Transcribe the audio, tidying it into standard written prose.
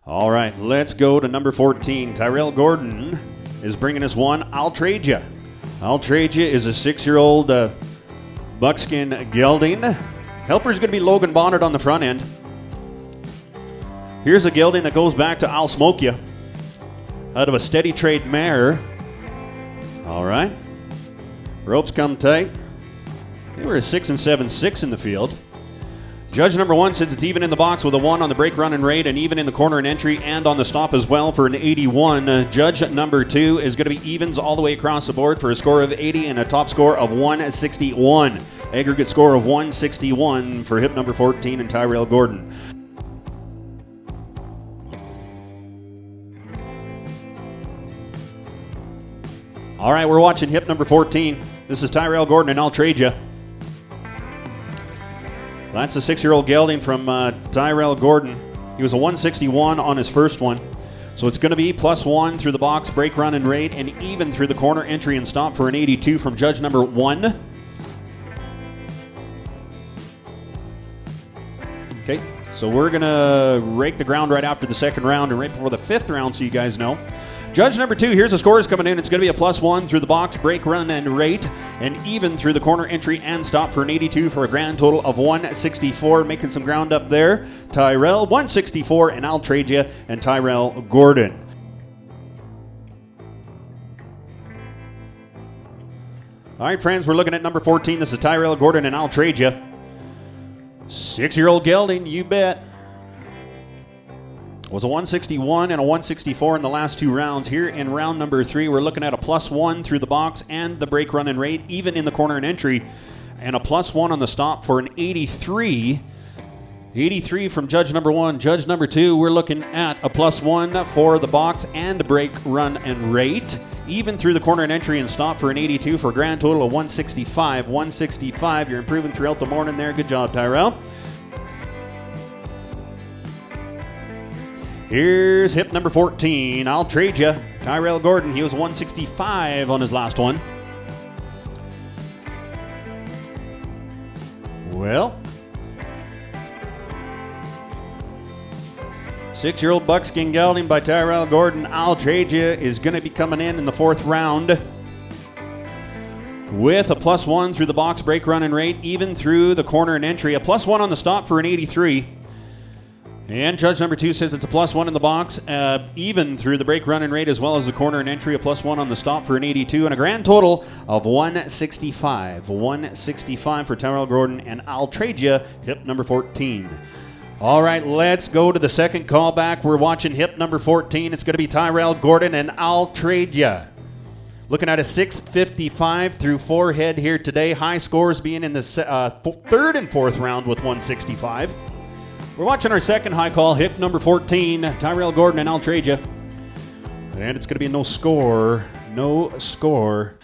All right, let's go to number 14. Tyrell Gordon is bringing us one. I'll Trade Ya. I'll Trade Ya is a 6-year-old buckskin gelding. Helper's going to be Logan Bonnet on the front end. Here's a gelding that goes back to I'll Smoke Ya out of a Steady Trade mare. All right. Ropes come tight. They were a 6 and 7/6 in the field. Judge number 1 says it's even in the box with a 1 on the break, run, and rate, and even in the corner and entry and on the stop as well for an 81. Judge number 2 is going to be evens all the way across the board for a score of 80 and a top score of 161. Aggregate score of 161 for hip number 14 and Tyrell Gordon. All right, we're watching hip number 14. This is Tyrell Gordon and I'll Trade Ya. That's a 6-year-old gelding from Tyrell Gordon. He was a 161 on his first one. So it's going to be +1 through the box, break, run, and rate, and even through the corner, entry, and stop for an 82 from judge number 1. Okay, so we're going to rake the ground right after the second round and right before the 5th round so you guys know. Judge number 2, here's the scores coming in. It's going to be a +1 through the box, break, run, and rate, and even through the corner, entry, and stop for an 82 for a grand total of 164. Making some ground up there. Tyrell, 164, and I'll Trade Ya, and Tyrell Gordon. All right, friends, we're looking at number 14. This is Tyrell Gordon, and I'll Trade Ya. 6-year-old gelding, you bet. Was a 161 and a 164 in the last 2 rounds. Here in round number 3, we're looking at a +1 through the box and the break, run, and rate, even in the corner and entry, and a +1 on the stop for an 83. 83 from judge number 1. Judge number 2, we're looking at a +1 for the box and break, run, and rate, even through the corner and entry and stop for an 82 for a grand total of 165. 165. You're improving throughout the morning there. Good job, Tyrell. Here's hip number 14. I'll Trade Ya. Tyrell Gordon. He was 165 on his last one. Well, 6-year-old buckskin gelding by Tyrell Gordon. I'll Trade Ya is going to be coming in the 4th round with a +1 through the box, break, run, and rate, even through the corner and entry. A +1 on the stop for an 83. And judge number 2 says it's a +1 in the box, even through the break, run, and rate, as well as the corner and entry, a +1 on the stop for an 82, and a grand total of 165. 165 for Tyrell Gordon, and I'll Trade Ya, hip number 14. All right, let's go to the second callback. We're watching hip number 14. It's going to be Tyrell Gordon, and I'll Trade Ya. Looking at a 655 through 4 head here today. High scores being in the 3rd and 4th round with 165. We're watching our second high call, hip number 14, Tyrell Gordon, and I'll Trade Ya. And it's going to be a no score. No score.